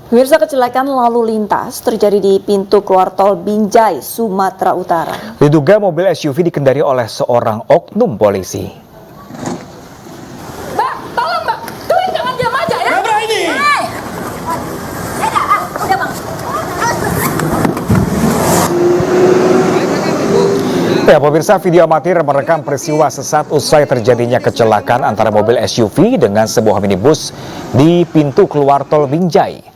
Pemirsa, kecelakaan lalu lintas terjadi di pintu keluar tol Binjai, Sumatera Utara. Diduga mobil SUV dikendari oleh seorang oknum polisi. Mbak, tolong mbak, kalian jangan diam aja ya. Berapa ini? Udah bang. Ya, pemirsa, video amatir merekam peristiwa sesaat usai terjadinya kecelakaan antara mobil SUV dengan sebuah minibus di pintu keluar tol Binjai.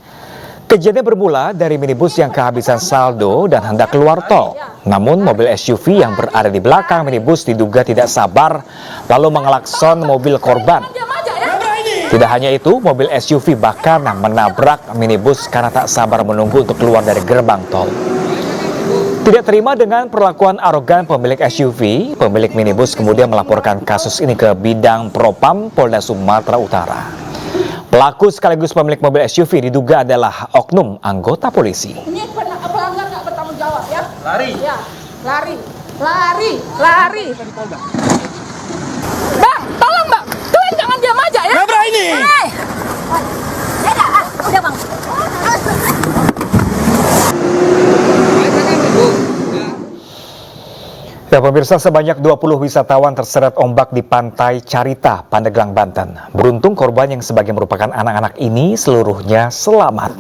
Kejadian bermula dari minibus yang kehabisan saldo dan hendak keluar tol. Namun mobil SUV yang berada di belakang minibus diduga tidak sabar lalu mengelakson mobil korban. Tidak hanya itu, mobil SUV bahkan menabrak minibus karena tak sabar menunggu untuk keluar dari gerbang tol. Tidak terima dengan perlakuan arogan pemilik SUV, pemilik minibus kemudian melaporkan kasus ini ke Bidang Propam Polda Sumatera Utara. Pelaku sekaligus pemilik mobil SUV diduga adalah oknum anggota polisi. Ini pelanggar nggak bertanggung jawab ya? Lari. Ya, lari. Bang, tolong bang, kalian jangan diam aja ya. Berapa ini? Udah bang. Ya, pemirsa, sebanyak 20 wisatawan terseret ombak di Pantai Carita, Pandeglang, Banten. Beruntung korban yang sebagian merupakan anak-anak ini seluruhnya selamat.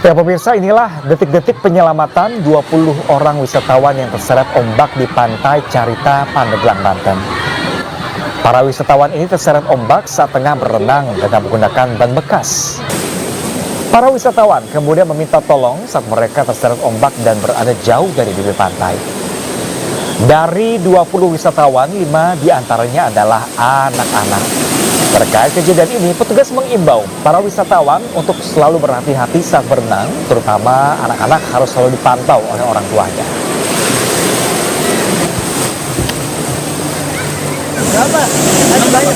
Ya, pemirsa, inilah detik-detik penyelamatan 20 orang wisatawan yang terseret ombak di Pantai Carita, Pandeglang, Banten. Para wisatawan ini terseret ombak saat tengah berenang dengan menggunakan ban bekas. Para wisatawan kemudian meminta tolong saat mereka terseret ombak dan berada jauh dari bibir pantai. Dari 20 wisatawan, 5 diantaranya adalah anak-anak. Terkait kejadian ini, petugas mengimbau para wisatawan untuk selalu berhati-hati saat berenang, terutama anak-anak harus selalu dipantau oleh orang tuanya. Berapa? Ada banyak.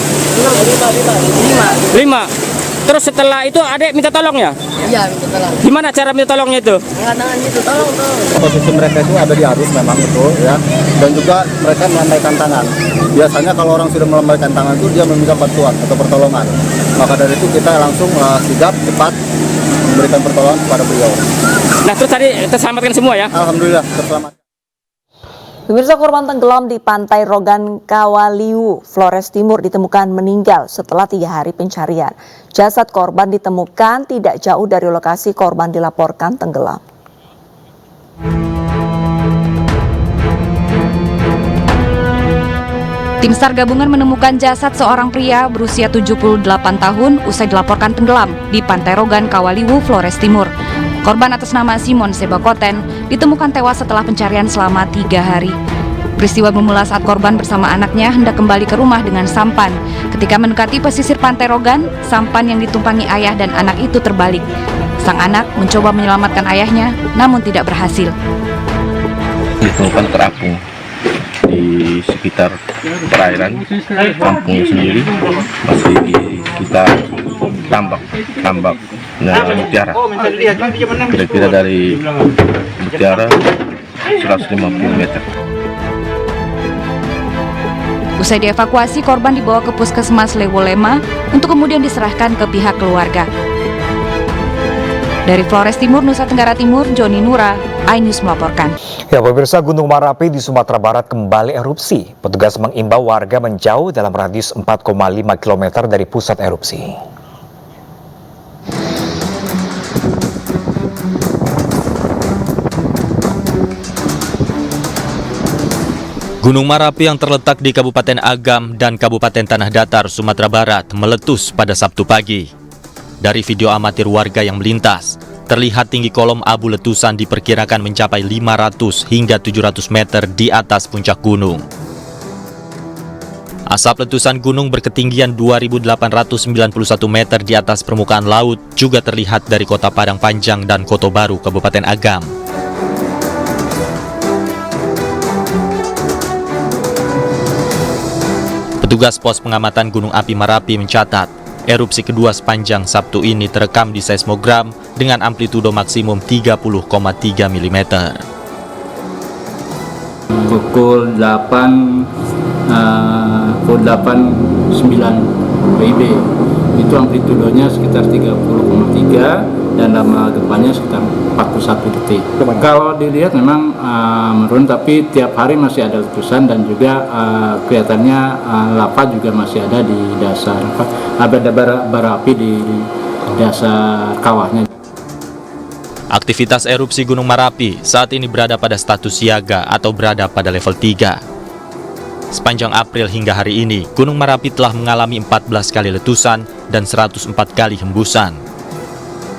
5. Terus setelah itu adek minta tolong ya? Iya, minta tolong. Gimana cara minta tolongnya itu? Angkat tangan gitu, tolong. Posisi mereka itu ada di arus memang betul ya, dan juga mereka melambaikan tangan. Biasanya kalau orang sudah melambaikan tangan itu dia meminta bantuan atau pertolongan. Maka dari itu kita langsung sigap cepat memberikan pertolongan kepada beliau. Nah, terus tadi terselamatkan semua ya? Alhamdulillah terselamat. Pemirsa, korban tenggelam di Pantai Rogan Kawaliwu, Flores Timur ditemukan meninggal setelah 3 hari pencarian. Jasad korban ditemukan tidak jauh dari lokasi korban dilaporkan tenggelam. Tim SAR gabungan menemukan jasad seorang pria berusia 78 tahun usai dilaporkan tenggelam di Pantai Rogan Kawaliwu, Flores Timur. Korban atas nama Simon Sebakoten ditemukan tewas setelah pencarian selama 3 hari. Peristiwa bermula saat korban bersama anaknya hendak kembali ke rumah dengan sampan. Ketika mendekati pesisir Pantai Rogan, sampan yang ditumpangi ayah dan anak itu terbalik. Sang anak mencoba menyelamatkan ayahnya, namun tidak berhasil. Ditemukan terapung di sekitar perairan kampungnya sendiri, masih di sekitar tambak mutiara, kira-kira dari mutiara 150 meter. Usai dievakuasi, korban dibawa ke Puskesmas Lewolema untuk kemudian diserahkan ke pihak keluarga. Dari Flores Timur, Nusa Tenggara Timur, Joni Nura, iNews melaporkan. Ya, pemirsa, Gunung Merapi di Sumatera Barat kembali erupsi. Petugas mengimbau warga menjauh dalam radius 4,5 km dari pusat erupsi. Gunung Merapi yang terletak di Kabupaten Agam dan Kabupaten Tanah Datar, Sumatera Barat meletus pada Sabtu pagi. Dari video amatir warga yang melintas, terlihat tinggi kolom abu letusan diperkirakan mencapai 500 hingga 700 meter di atas puncak gunung. Asap letusan gunung berketinggian 2.891 meter di atas permukaan laut juga terlihat dari kota Padang Panjang dan Koto Baru, Kabupaten Agam. Petugas pos pengamatan Gunung Api Merapi mencatat, erupsi kedua sepanjang Sabtu ini terekam di seismogram dengan amplitudo maksimum 30,3 mm. Pukul 8.09 WIB itu amplitudenya sekitar 30,3 dan lama gempanya sekitar 41 detik. Kalau dilihat memang menurun, tapi tiap hari masih ada letusan dan juga kelihatannya lava juga masih ada di dasar, ada bara api di dasar kawahnya. Aktivitas erupsi Gunung Merapi saat ini berada pada status siaga atau berada pada level 3. Sepanjang April hingga hari ini, Gunung Merapi telah mengalami 14 kali letusan dan 104 kali hembusan.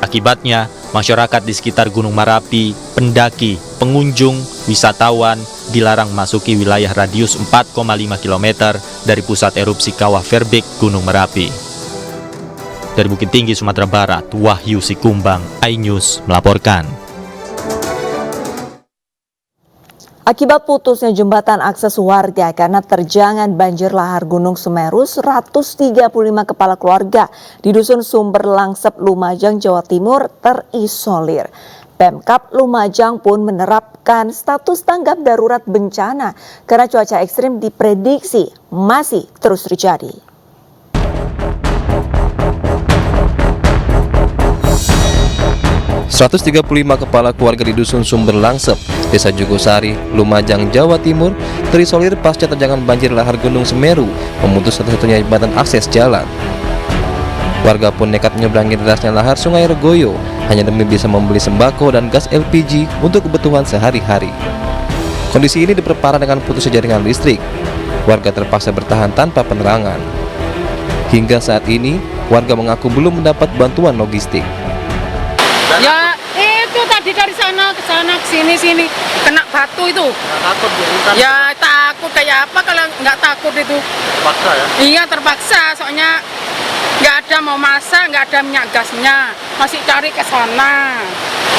Akibatnya, masyarakat di sekitar Gunung Merapi, pendaki, pengunjung, wisatawan dilarang memasuki wilayah radius 4,5 km dari pusat erupsi Kawah Verbek Gunung Merapi. Dari Bukit Tinggi, Sumatera Barat, Wahyu Sikumbang, iNews melaporkan. Akibat putusnya jembatan akses warga karena terjangan banjir lahar Gunung Semeru, 135 kepala keluarga di Dusun Sumber Langsep, Lumajang, Jawa Timur terisolir. Pemkab Lumajang pun menerapkan status tanggap darurat bencana karena cuaca ekstrim diprediksi masih terus terjadi. 135 kepala keluarga di Dusun Sumber Langsep, Desa Jugosari, Lumajang, Jawa Timur terisolir pasca terjangan banjir lahar Gunung Semeru memutus satu-satunya jembatan akses jalan. Warga pun nekat menyeberangi derasnya lahar Sungai Regoyo hanya demi bisa membeli sembako dan gas LPG untuk kebutuhan sehari-hari. Kondisi ini diperparah dengan putusnya jaringan listrik. Warga terpaksa bertahan tanpa penerangan. Hingga saat ini, warga mengaku belum mendapat bantuan logistik. Ya itu tadi dari sana ke sana ke sini kena batu itu. Takut Ya takut kayak apa kalau nggak takut itu. Terpaksa ya? Iya terpaksa, soalnya nggak ada mau masak, nggak ada minyak gasnya, masih cari ke sana.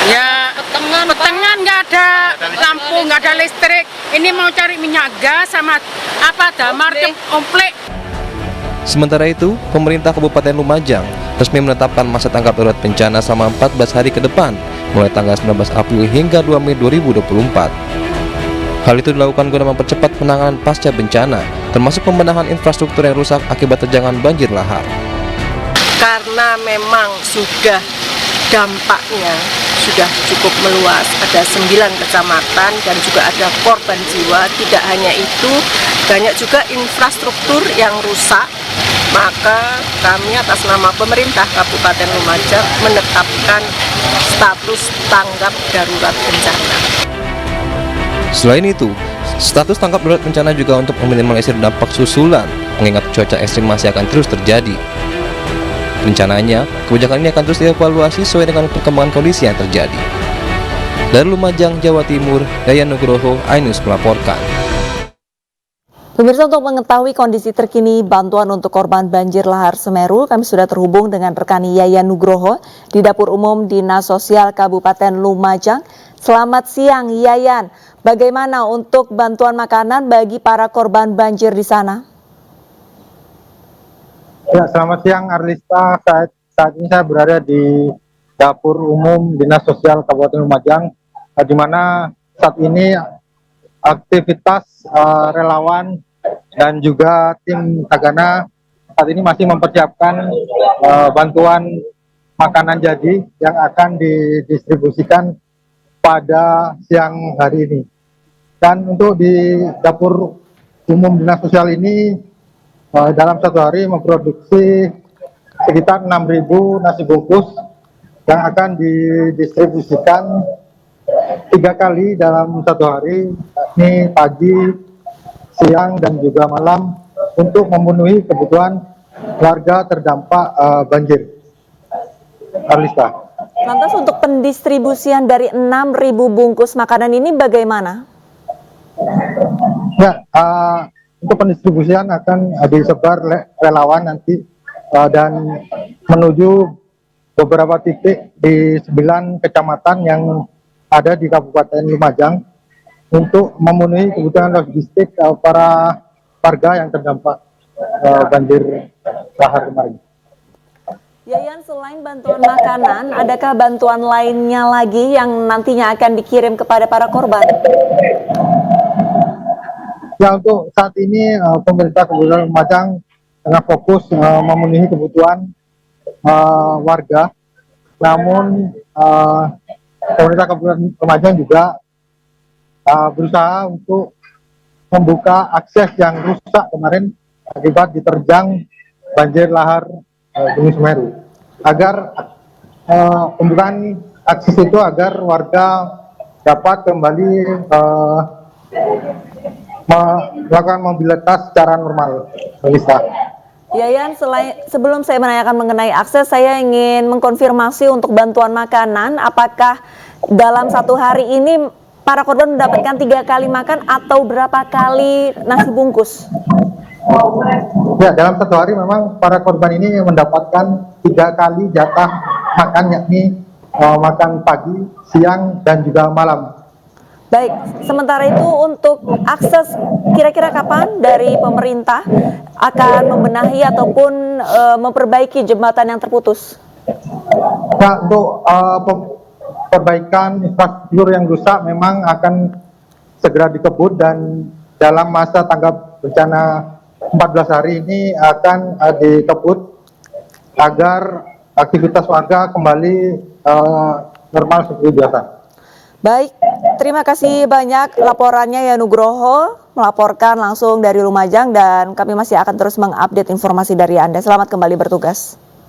Ya petengan nggak ada lampu, nggak ada listrik. Ini mau cari minyak gas sama apa damar komplek. Sementara itu, pemerintah Kabupaten Lumajang resmi menetapkan masa tanggap darurat bencana selama 14 hari ke depan, mulai tanggal 19 April hingga 2 Mei 2024. Hal itu dilakukan guna mempercepat penanganan pasca bencana, termasuk pembenahan infrastruktur yang rusak akibat terjangan banjir lahar. Karena memang sudah dampaknya sudah cukup meluas, ada 9 kecamatan dan juga ada korban jiwa. Tidak hanya itu, banyak juga infrastruktur yang rusak. Maka kami atas nama pemerintah Kabupaten Lumajang menetapkan status tanggap darurat bencana. Selain itu, status tanggap darurat bencana juga untuk meminimalisir dampak susulan, mengingat cuaca ekstrim masih akan terus terjadi. Rencananya, kebijakan ini akan terus dievaluasi sesuai dengan perkembangan kondisi yang terjadi. Dari Lumajang, Jawa Timur, Yayan Nugroho, iNews melaporkan. Pemirsa, untuk mengetahui kondisi terkini bantuan untuk korban banjir lahar Semeru, kami sudah terhubung dengan rekan Yayan Nugroho di Dapur Umum Dinas Sosial Kabupaten Lumajang. Selamat siang Yayan, bagaimana untuk bantuan makanan bagi para korban banjir di sana? Ya, selamat siang Arlista. Saat ini saya berada di Dapur Umum Dinas Sosial Kabupaten Lumajang, di mana saat ini aktivitas relawan dan juga tim Tagana saat ini masih mempersiapkan bantuan makanan jadi yang akan didistribusikan pada siang hari ini. Dan untuk di Dapur Umum Dinas Sosial ini dalam satu hari memproduksi sekitar 6.000 nasi bungkus yang akan didistribusikan 3 kali dalam satu hari, ini pagi, siang, dan juga malam untuk memenuhi kebutuhan warga terdampak banjir. Arlista. Lantas untuk pendistribusian dari 6.000 bungkus makanan ini bagaimana? Ya, untuk pendistribusian akan disebar relawan nanti dan menuju beberapa titik di 9 kecamatan yang ada di Kabupaten Lumajang untuk memenuhi kebutuhan logistik para warga yang terdampak banjir lahar kemarin. Yayan, selain bantuan makanan, adakah bantuan lainnya lagi yang nantinya akan dikirim kepada para korban? Ya, untuk saat ini pemerintah Kabupaten Lumajang tengah fokus memenuhi kebutuhan warga. Namun pemerintah Kabupaten Lumajang juga berusaha untuk membuka akses yang rusak kemarin akibat diterjang banjir lahar Gunung Semeru. Agar pembukaan akses itu agar warga dapat kembali melakukan mobilitas secara normal. Melissa. Yayan, sebelum saya menanyakan mengenai akses, saya ingin mengkonfirmasi untuk bantuan makanan. Apakah dalam satu hari ini para korban mendapatkan 3 kali makan atau berapa kali nasi bungkus? Ya, dalam satu hari memang para korban ini mendapatkan 3 kali jatah makan, yakni makan pagi, siang, dan juga malam. Baik, sementara itu untuk akses kira-kira kapan dari pemerintah akan membenahi ataupun memperbaiki jembatan yang terputus? Nah, untuk perbaikan infrastruktur yang rusak memang akan segera dikebut dan dalam masa tanggap bencana 14 hari ini akan dikebut agar aktivitas warga kembali normal seperti biasa. Baik, terima kasih banyak laporannya ya Nugroho, melaporkan langsung dari Lumajang dan kami masih akan terus mengupdate informasi dari Anda. Selamat kembali bertugas.